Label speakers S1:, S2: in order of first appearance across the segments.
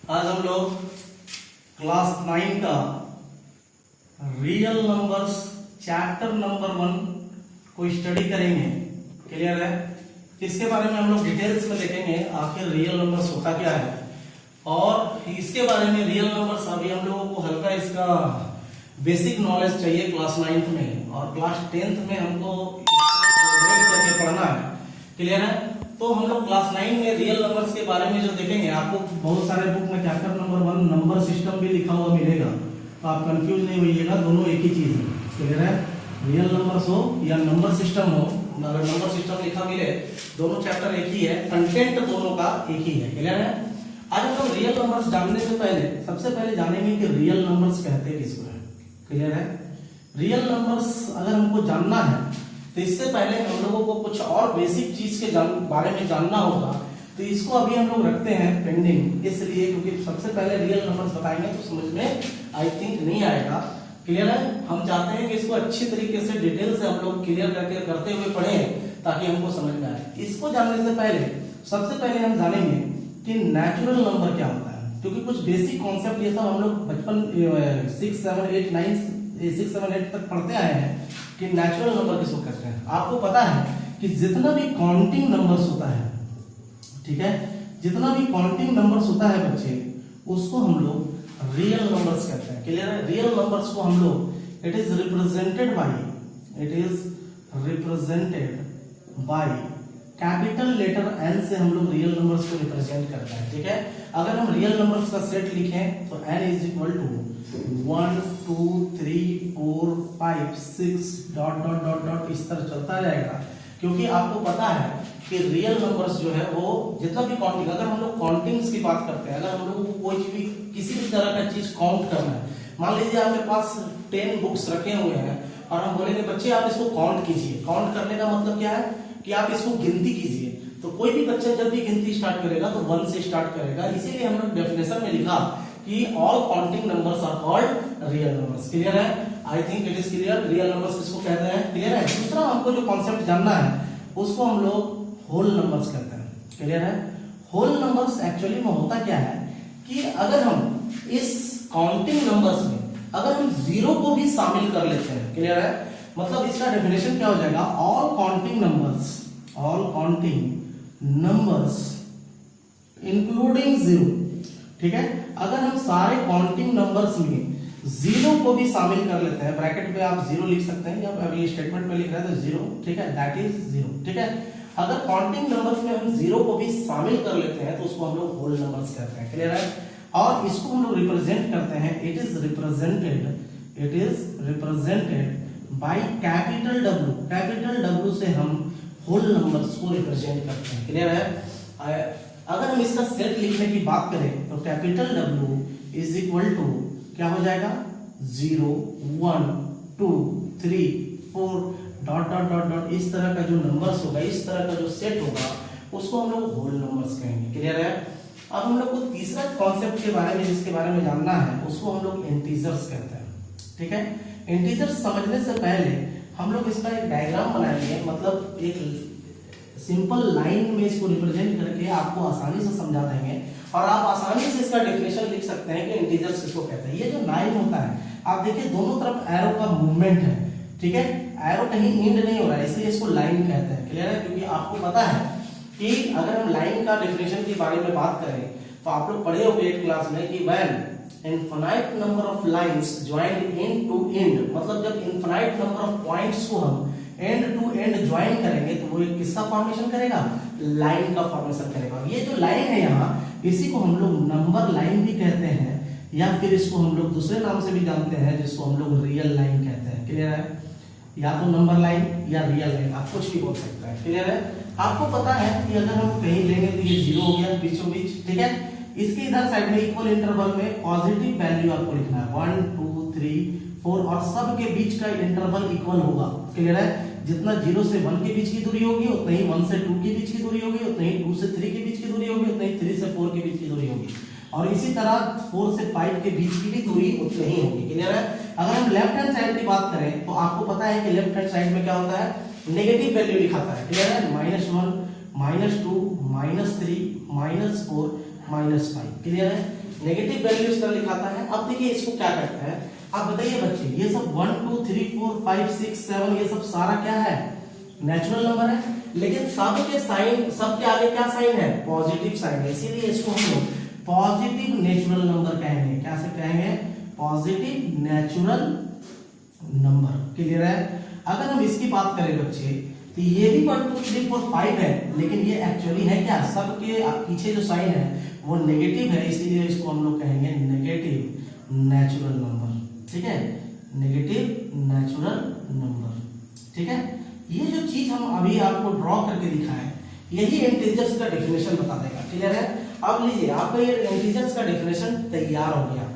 S1: आज हम लोग क्लास 9 का रियल नंबर्स चैप्टर नंबर 1 को स्टडी करेंगे। क्लियर है? इसके बारे में हम लोग डिटेल्स में देखेंगे आखिर रियल नंबर्स होता क्या है, और इसके बारे में रियल नंबर्स अभी हम लोगों को हल्का इसका बेसिक नॉलेज चाहिए क्लास 9th में, और क्लास 10th में हमको करके पढ़ना है। क्लियर है? तो हम लोग क्लास 9 में रियल नंबर्स के बारे में जो देखेंगे, आपको बहुत सारे बुक में चैप्टर नंबर 1 नंबर सिस्टम भी लिखा हुआ मिलेगा, तो आप कंफ्यूज नहीं होइएगा, दोनों एक ही चीज है। क्लियर है? रियल नंबर्स हो या नंबर सिस्टम हो, अगर नंबर सिस्टम लिखा मिले, दोनों चैप्टर एक ही है, कंटेंट दोनों का एक ही है। क्लियर है? आज हम लोग रियल नंबर्स जानने से पहले सबसे पहले जानेंगे कि रियल नंबर्स कहते किसको है। क्लियर है? रियल नंबर्स अगर हमको जानना है तो इससे पहले हम लोगों को कुछ और बेसिक चीज के बारे में जानना होगा, तो इसको अभी हम लोग रखते हैं पेंडिंग, इसलिए क्योंकि सबसे पहले रियल नंबर्स बताएंगे तो समझ में आई थिंक नहीं आएगा। क्लियर है? हम चाहते हैं कि इसको अच्छी तरीके से डिटेल से हम लोग क्लियर करते हुए पढ़ें ताकि हमको समझ में आए। इसको जानने से पहले सबसे पहले हम जानेंगे कि नेचुरल नंबर क्या होता है, क्योंकि कुछ बेसिक कॉन्सेप्ट ये सब हम लोग बचपन 6, 7, 8, 9, 6, 7, 8 तक पढ़ते आए हैं कि नेचुरल नंबर किसको कहते हैं। आपको पता है कि जितना भी काउंटिंग नंबर्स होता है, ठीक है, जितना भी काउंटिंग नंबर्स होता है बच्चे, उसको हम लोग रियल नंबर्स कहते हैं। क्लियर है? रियल नंबर्स को हम लोग it is represented by capital letter n से हम लोग रियल नंबर्स को रिप्रेजेंट करते हैं। ठीक है? अगर हम रियल नंबर्स का सेट लिखें तो n is equal to 1 2 3 4 5 6 dot dot dot dot इस तरह चलता रहेगा, क्योंकि आपको पता है कि रियल नंबर्स जो है वो जितना भी काउंटिंग, अगर हम लोग काउंटिंग्स की बात करते हैं, अगर हम लोग को कोई भी किसी भी तरह का चीज काउंट करना है, मान लीजिए आपके पास 10 बुक्स रखे हुए हैं और हम बोलेंगे बच्चे आप इसको काउंट कीजिए। काउंट करने का मतलब क्या है कि आप इसको गिनती कीजिए। तो कोई भी बच्चा जब भी गिनती स्टार्ट करेगा तो 1 से स्टार्ट करेगा, इसीलिए हम लोग डेफिनेशन में लिखा कि all counting numbers are called real numbers. Clear है? I think it is clear. Real numbers किसको कहते हैं? क्लियर है? दूसरा हमको जो कॉन्सेप्ट जानना है उसको हम लोग होल नंबर्स कहते हैं। क्लियर है? होल नंबर्स एक्चुअली में होता क्या है कि अगर हम इस काउंटिंग नंबर्स में अगर हम जीरो को भी शामिल कर लेते हैं, क्लियर है, मतलब इसका डेफिनेशन क्या हो जाएगा, all counting numbers including zero. ठीक है? अगर हम सारे काउंटिंग नंबर्स में जीरो को भी शामिल कर लेते हैं, ब्रैकेट में आप जीरो लिख सकते हैं, या अभी स्टेटमेंट में लिख रहे हैं तो जीरो, ठीक है, दैट इज जीरो। ठीक है? अगर काउंटिंग नंबर्स में हम जीरो को भी शामिल कर लेते हैं तो उसको हम लोग होल नंबर्स कहते हैं। क्लियर है? और इसको हम लोग रिप्रेजेंट करते हैं, it is represented by capital W. Capital W से हम होल नंबर्स को रिप्रेजेंट करते हैं। क्लियर है? अगर हम इसका सेट लिखने की बात करें तो capital W is equal to क्या हो जाएगा, 0 1 2 3 4 डॉट डॉट डॉट डॉट इस तरह का जो नंबर्स होगा, इस तरह का जो सेट होगा, उसको हम लोग होल नंबर्स कहेंगे। क्लियर है? अब हम लोग को तीसरा कॉन्सेप्ट के बारे में, जिसके बारे में जानना है, उसको हम लोग इंटीजर्स कहते हैं। ठीक है? इंटीजर्स समझने से पहले हम लोग इसका एक डायग्राम बनाएंगे, मतलब एक सिंपल लाइन में इसको रिप्रेजेंट करके आपको आसानी से समझा देंगे, और आप आसानी से इसका डेफिनेशन लिख सकते हैं कि इंटीजर्स किसको कहते हैं। ये जो लाइन होता है, आप देखिए दोनों तरफ एरो का मूवमेंट है। ठीक है? एरो कहीं एंड नहीं हो रहा है, इसलिए इसको लाइन कहते हैं। क्लियर है? क्योंकि आपको पता है कि अगर हम लाइन का डेफिनेशन के बारे में बात करें तो आप लोग पढ़े होंगे 8 क्लास में कि when infinite number of lines joined end to end, मतलब जब इनफिनाइट नंबर ऑफ पॉइंट्स को हम एंड टू एंड ज्वाइन करेंगे तो वो एक किसका फॉर्मेशन करेगा, लाइन का फॉर्मेशन करेगा। ये जो लाइन है यहाँ, इसी को हम लोग नंबर लाइन भी कहते हैं, या फिर इसको हम लोग दूसरे नाम से भी जानते हैं, जिसको हम लोग रियल लाइन कहते हैं। क्लियर है? या तो नंबर लाइन या रियल लाइन, आप कुछ भी बोल सकते हैं। क्लियर है? आपको पता है कि अगर हम कहीं लेंगे तो ये जीरो हो गया बीचों बीच। ठीक है? इसके इधर साइड में इक्वल इंटरवल में पॉजिटिव वैल्यू आपको लिखना है, 1 2 3 4, और सब के बीच का इंटरवल इक्वल होगा। क्लियर है? जितना 0 से 1 के बीच की दूरी होगी, उतना ही 1 से 2 के बीच की दूरी होगी, उतना ही 2 से 3 के बीच की दूरी होगी, उतना ही 3 से 4 के बीच की दूरी होगी, और इसी तरह 4 से 5 के बीच की भी दूरी उतनी ही होगी। क्लियर है? अगर हम लेफ्ट हैंड साइड की बात करें तो आपको पता है कि लेफ्ट हैंड साइड में क्या होता है, नेगेटिव वैल्यू लिखाता है। क्लियर है? -1 -2 -3 -4 -5। क्लियर है? नेगेटिव वैल्यू इस तरह लिखाता है। अब देखिए इसको क्या कहते हैं, आप बताइए बच्चे, ये सब 1 2 3 4 5 6 7 ये सब सारा क्या है, नेचुरल नंबर है, लेकिन सब के साइन, सब के आगे क्या साइन है, पॉजिटिव साइन है, इसीलिए इसको हम लोग पॉजिटिव नेचुरल नंबर कहेंगे। क्या से कहेंगे, पॉजिटिव नेचुरल नंबर। क्लियर है। अगर हम इसकी बात करें बच्चे, तो ये भी 1 2 3 4 5 है, लेकिन ये एक्चुअली है क्या, सबके पीछे जो साइन है वो नेगेटिव है, इसीलिए इसको हम लोग कहेंगे नेगेटिव नेचुरल नंबर। ठीक है, नेगेटिव नेचुरल नंबर। ठीक है, ये जो चीज हम अभी आपको ड्रॉ करके दिखाएं, यही इंटीजर्स का डेफिनेशन बता देगा। क्लियर है। अब लीजिए, आपका ये इंटीजर्स का डेफिनेशन तैयार हो गया।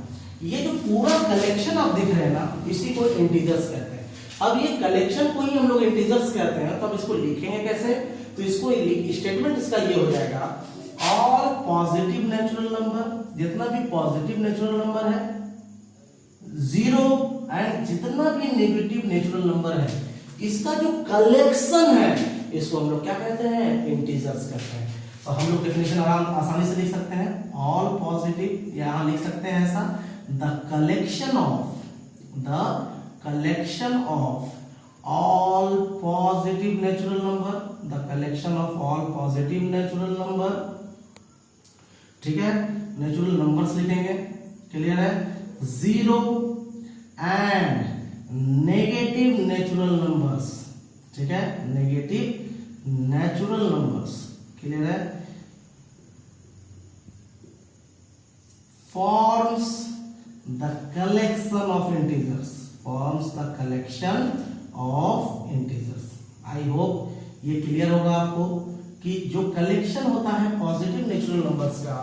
S1: ये जो पूरा कलेक्शन आप देख रहे हैं ना, इसी को इंटीजर्स कहते हैं। अब ये कलेक्शन को ही हम लोग इंटीजर्स कहते हैं, तो अब इसको लिखेंगे कैसे, तो इसको स्टेटमेंट इसका ये हो जाएगा, ऑल पॉजिटिव नेचुरल नंबर, जितना भी पॉजिटिव नेचुरल नंबर है, जीरो एंड जितना भी नेगेटिव नेचुरल नंबर है, इसका जो कलेक्शन है इसको हम लोग क्या कहते हैं, इंटीजर्स कहते हैं। तो हम लोग डेफिनेशन आसानी से लिख सकते हैं, ऑल पॉजिटिव, यहां लिख सकते हैं ऐसा, the collection of all positive natural number, the collection of all positive natural number. ठीक है, नेचुरल नंबर्स लिखेंगे। क्लियर है। Zero and negative natural numbers. ठीक है, नेगेटिव नेचुरल नंबर्स। क्लियर है। Forms the collection of integers, forms the collection of integers. I hope ये clear होगा आपको कि जो कलेक्शन होता है पॉजिटिव नेचुरल नंबर्स का,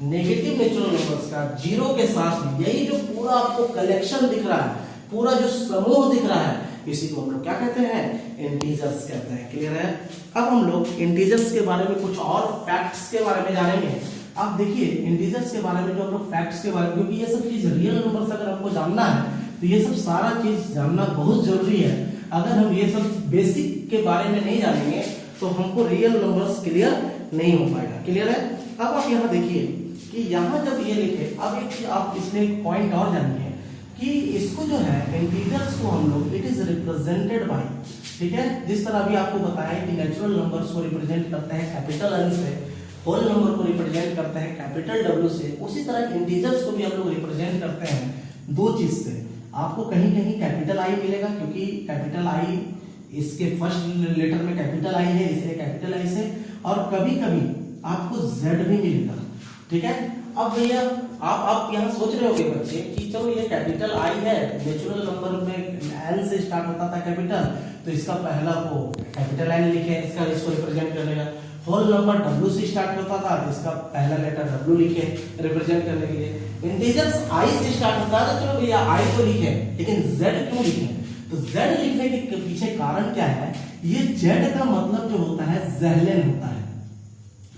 S1: नेगेटिव नेचुरल नंबर्स का, जीरो के साथ, यही जो पूरा आपको कलेक्शन दिख रहा है, पूरा जो समूह दिख रहा है, इसी को हम लोग क्या कहते हैं, इंटीजर्स कहते हैं। क्लियर है। अब हम लोग इंटीजर्स के बारे में कुछ और फैक्ट्स के बारे में जानेंगे। आप देखिए इंटीजर्स के बारे में जो हम लोग फैक्ट्स के बारे में, क्योंकि ये सब चीज रियल नंबर्स अगर हमको जानना है तो ये सब सारा चीज जानना बहुत जरूरी है। अगर हम ये सब बेसिक के बारे में नहीं जानेंगे तो हमको रियल नंबर्स क्लियर नहीं हो पाएगा। क्लियर है। अब आप यहाँ देखिए कि यहाँ जब ये लिखे, अब एक आप इसमें एक पॉइंट और जानिए कि इसको जो है इंटीजर्स को हम लोग, इट इज रिप्रेजेंटेड बाय, ठीक है, जिस तरह अभी आपको बताया कि नेचुरल नंबर्स को रिप्रेजेंट करते हैं कैपिटल एन से, होल नंबर को रिप्रेजेंट करते हैं कैपिटल डब्ल्यू से, उसी तरह इंटीजर्स को भी हम लोग रिप्रेजेंट करते हैं दो चीज से। आपको कहीं कहीं कैपिटल आई मिलेगा, क्योंकि कैपिटल आई इसके फर्स्ट लेटर में कैपिटल आई है, इसलिए कैपिटल आई से, और कभी कभी आपको जेड भी मिलेगा। ठीक है। अब भैया आप यहाँ सोच रहे होंगे बच्चे कि चलो ये कैपिटल आई है, नेचुरल नंबर में एन से स्टार्ट होता था कैपिटल, तो इसका पहला वो कैपिटल एन लिखे, इसका इसको रिप्रेजेंट करेगा। होल नंबर डब्ल्यू से स्टार्ट होता था, तो इसका पहला लेटर डब्ल्यू लिखे रिप्रेजेंट करने के लिए। इंटीजर्स आई से स्टार्ट होता है, तो चलो भैया आई तो लिखे, लेकिन जेड क्यों लिखे? तो जेड लिखने के पीछे कारण क्या है? ये जेड का मतलब जो होता है ज़ेहलन होता है।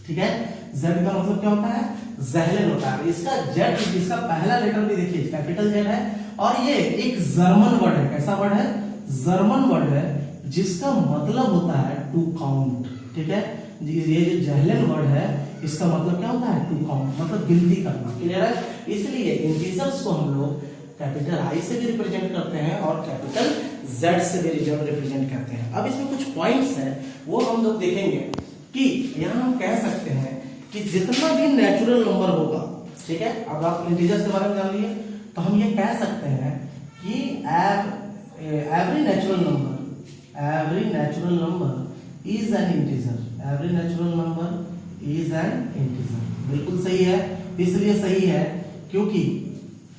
S1: ठीक है, जेड का मतलब क्या होता है? ज़ेहलन होता है। इसका जेड, इसका पहला लेटर भी देखिए कैपिटल जेड है, और ये एक जर्मन वर्ड है। कैसा वर्ड है? जर्मन वर्ड है, जिसका मतलब होता है टू काउंट। ठीक है, ये जो ज़ेहलन वर्ड है, इसका मतलब क्या होता है? टू काउंट, मतलब गिनती करना। क्लियर है। इसलिए इंटीजर्स को हम लोग कैपिटल आई से भी रिप्रेजेंट करते हैं और कैपिटल जेड से भी रिप्रेजेंट करते हैं। अब इसमें कुछ पॉइंट्स हैं, वो हम लोग देखेंगे कि यहाँ हम कह सकते हैं कि जितना भी नेचुरल नंबर होगा, ठीक है, अब आप इंटीजर्स के बारे में जान लिए, तो हम ये कह सकते हैं कि every natural number is an integer. Every natural number is an integer. बिल्कुल सही है। इसलिए सही है क्योंकि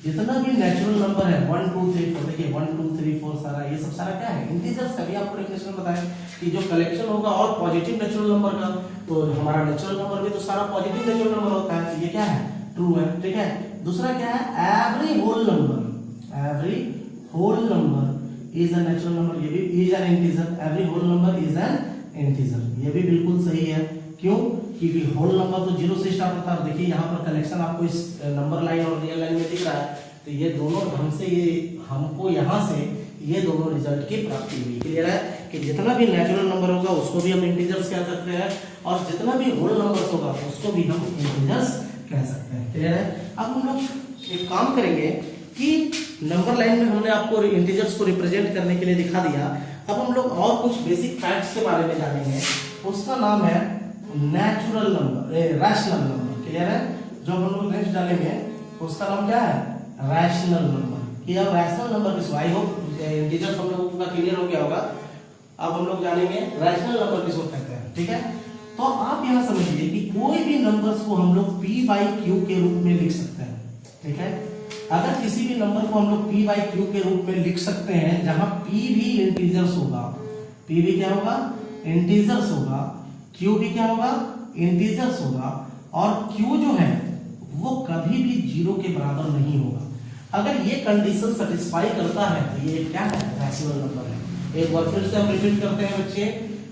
S1: जितना भी नेचुरल नंबर है 1 2 3 4, देखिए 1 2 3 4 सारा, ये सब सारा क्या है? इंटीजर्स का। भी आपको डेफिनेशन में बताया कि जो कलेक्शन होगा और पॉजिटिव नेचुरल नंबर का, तो हमारा नेचुरल नंबर भी तो सारा पॉजिटिव नेचुरल नंबर होता है, तो ये क्या है? ट्रू है। ठीक है। दूसरा क्या है? Every whole number is a natural number, ये भी is an integer. Every whole number is an integer, ये भी बिल्कुल सही है। क्यों? क्योंकि होल नंबर तो जीरो से स्टार्ट होता है। देखिए यहाँ पर कलेक्शन आपको इस नंबर लाइन और रियल लाइन में दिख रहा है, तो ये दोनों ढंग से ये हमको यहाँ से ये दोनों रिजल्ट की प्राप्ति हुई। क्लियर है कि जितना भी नेचुरल नंबर होगा उसको भी हम इंटीजर्स कह सकते हैं, और जितना भी होल नंबर होगा उसको भी हम इंटीजर्स कह सकते हैं। क्लियर है? अब हम लोग एक काम करेंगे कि नंबर लाइन में हमने आपको इंटीजर्स को रिप्रेजेंट करने के लिए दिखा दिया। अब हम लोग और कुछ बेसिक फैक्ट्स के बारे में जानेंगे। उसका नाम है natural number, rational number. Clear है? जो हम लोग नेक्स्ट जानेंगे उसका नाम क्या है? Rational number. कि अब रैशनल नंबर किसको, आई होप इंटीजर्स हम लोगों का क्लियर हो गया होगा। अब हम लोग जानेंगे रैशनल नंबर किसको कहते हैं। ठीक है? तो आप यहां समझिए कि कोई भी नंबर्स को हम लोग p/q के रूप में लिख सकते हैं। ठीक है? अगर किसी भी नंबर को हम लोग p/q के रूप में लिख सकते हैं जहां p भी इंटीजर्स होगा, p भी क्या होगा? इंटीजर्स होगा, q भी क्या होगा? इंटीजर्स होगा, और q जो है वो कभी भी 0 के बराबर नहीं होगा। अगर ये कंडीशन सेटिस्फाई करता है तो ये क्या है? रैशनल नंबर है। एक बार फिर से हम रिपीट करते हैं बच्चे।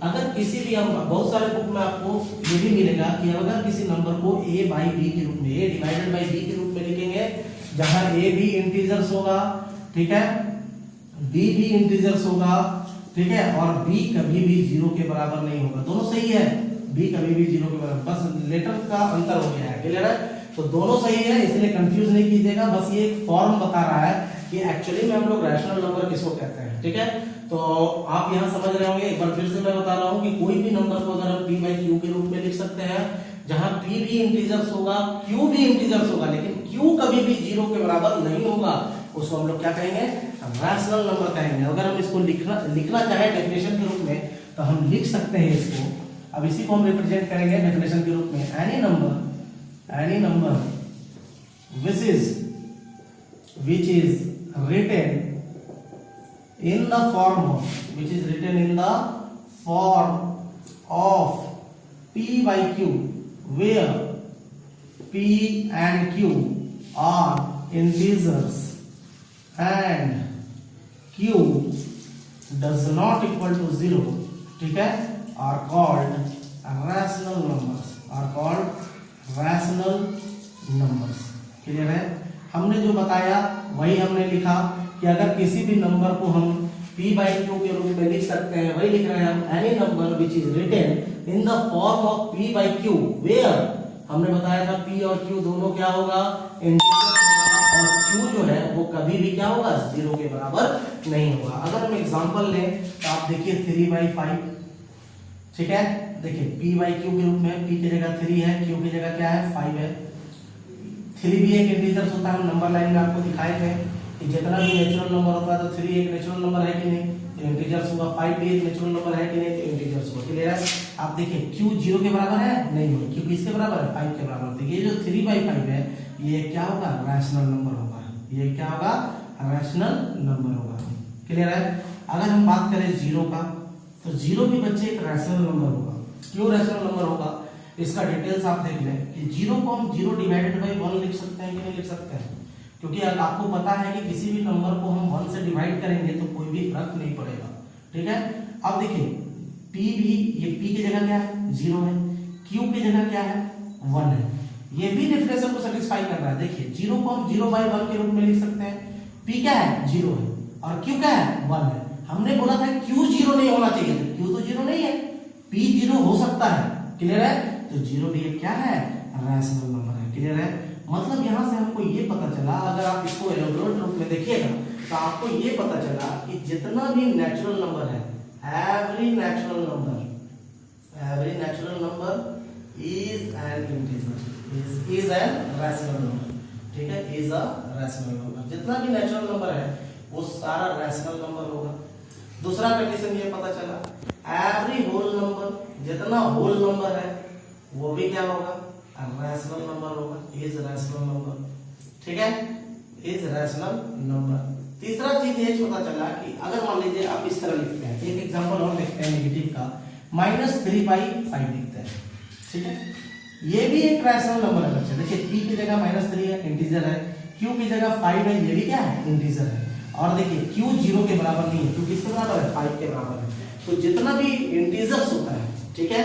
S1: अगर किसी भी, हम बहुत सारे बुक में आपको ये भी मिलेगा कि अगर किसी नंबर को a/b के रूप में, a डिवाइडेड बाय b के रूप में लिखेंगे जहां a भी इंटीजर्स होगा, ठीक है, b भी इंटीजर्स होगा, ठीक है, और b कभी भी 0 के बराबर नहीं होगा। दोनों सही है, b कभी भी 0 के बराबर, बस लेटर का अंतर हो गया है। क्लियर है? तो दोनों सही है, इसलिए कंफ्यूज नहीं कीजिएगा। बस ये एक फॉर्म बता रहा है कि एक्चुअली में हम लोग रैशनल नंबर किसको कहते हैं। ठीक है? तो आप यहां समझ रहे होंगे। एक बार फिर से मैं बता रहा हूं कि कोई भी नंबर को अगर हम p/q के रूप में लिख सकते हैं जहां p भी इंटीजर्स होगा, q भी इंटीजर्स होगा, लेकिन q कभी भी 0 के बराबर नहीं होगा, उसको हम लोग क्या कहेंगे? रैशनल नंबर कहेंगे। अगर हम इसको लिखना चाहे डेफिनेशन के रूप में तो हम लिख सकते हैं इसको। अब इसी को हम रिप्रेजेंट करेंगे डेफिनेशन के रूप में। Any number which is written in the form of p/q, where p and q are integers and q does not equal to 0, ठीक है, are called rational numbers। Clear है? हमने जो बताया वही हमने लिखा कि अगर किसी भी नंबर को हम p/q के रूप में लिख सकते हैं, वही लिख रहे हैं हम। Any number which is written in the form of p/q, where हमने बताया था p और q दोनों क्या होगा? इंटीजर होगा, और q जो है वो कभी भी क्या होगा? 0 के बराबर नहीं होगा। अगर हम एग्जांपल लें तो आप देखिए 3/5, ठीक है, देखिए p/q के रूप में p की जगह 3 है, q की जगह क्या है? 5 है। 3 भी एक इंटीजर्स होता है, हम नंबर लाइन में आपको दिखाए थे कि जितना भी नेचुरल नंबर होता है तो 3 एक नेचुरल नंबर है कि नहीं, तो इंटीजर्स होगा। 5 भी एक नेचुरल नंबर है कि नहीं, तो इंटीजर्स होगा। क्लियर है? आप देखिए q 0 के बराबर है? नहीं होगा। q किसके बराबर है? 5 के बराबर। देखिए जो 3/5 है ये क्या होगा? रैशनल नंबर होगा। ये क्या होगा? रैशनल नंबर होगा। क्लियर है? अगर हम बात करें 0 का, तो 0 भी बच्चे एक रैशनल नंबर होगा। क्यों रैशनल नंबर होगा? इसका डिटेल्स आप देख लें कि 0 को हम 0 डिवाइडेड बाय 1 लिख सकते हैं कि नहीं लिख सकते हैं? क्योंकि अगर आपको पता है कि किसी भी नंबर को हम 1 से डिवाइड करेंगे तो कोई भी फर्क नहीं पड़ेगा। ठीक है? अब देखिए p भी, ये p की जगह क्या है? 0 है, q की जगह क्या है? 1 है। ये भी डेफिनेशन को सेटिस्फाई कर रहा है। देखिए 0 को हम 0/1 के रूप में लिख सकते हैं। p क्या है? 0 है, और q क्या है? 1 है। हमने बोला था q 0 नहीं होना चाहिए था, q तो 0 नहीं है, p 0 हो सकता है। क्लियर है? तो 0 भी क्या है? रैशनल नंबर है। क्लियर है? मतलब यहां से हमको ये पता चला, अगर आप इसको एलोबरेट रूप में देखिएगा तो आपको ये पता चला कि जितना भी नेचुरल नंबर है, every natural number is an integer, is an rational number. ठीक है? Is a rational number. जितना भी नेचुरल नंबर है वो सारा रैशनल नंबर होगा। दूसरा कंडीशन ये पता चला, एवरी होल नंबर, जितना होल नंबर है वो भी क्या होगा? रैशनल नंबर होगा, इज रैशनल नंबर। ठीक है? Is rational number. तीसरा चीज ये पता चला कि अगर मान लीजिए आप इस तरह लिखते हैं, एक एग्जांपल और देखते हैं नेगेटिव का, -3/5 लिखते हैं। ठीक है? ये भी एक रैशनल नंबर है बच्चे। देखिए p की जगह -3 है, इंटीजर है, q की जगह 5 है, ये भी क्या है? इंटीजर है। और देखिए q 0 के बराबर नहीं है, q किसके बराबर है? 5 के बराबर है। तो जितना भी इंटीजर्स होता है, ठीक है,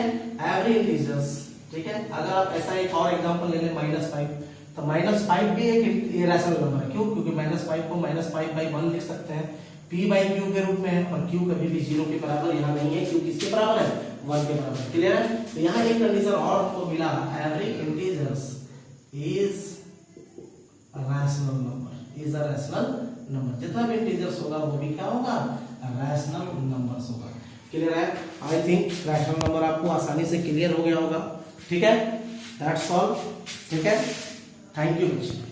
S1: एवरी इंटीजर्स, ठीक है, अगर आप ऐसा एक और एग्जांपल ले लें -5, तो -5 भी एक इरेशनल नंबर है। क्यों? क्योंकि -5 को -5/1 लिख सकते हैं, p/q के रूप में है, और q कभी भी 0 के बराबर यहाँ नहीं है, q किसके बराबर है? 1 के बराबर। क्लियर है? तो यहाँ एक कंडीशन और हमको मिला, every integers is rational number, is a rational number. जितना भी इंटीजर्स होगा वो भी क्या होगा, रैशनल नंबर्स होगा। क्लियर है? आई थिंक रैशनल नंबर आपको आसानी से क्लियर हो गया होगा। ठीक है, दैट्स ऑल। ठीक है, थैंक यू बच्चे।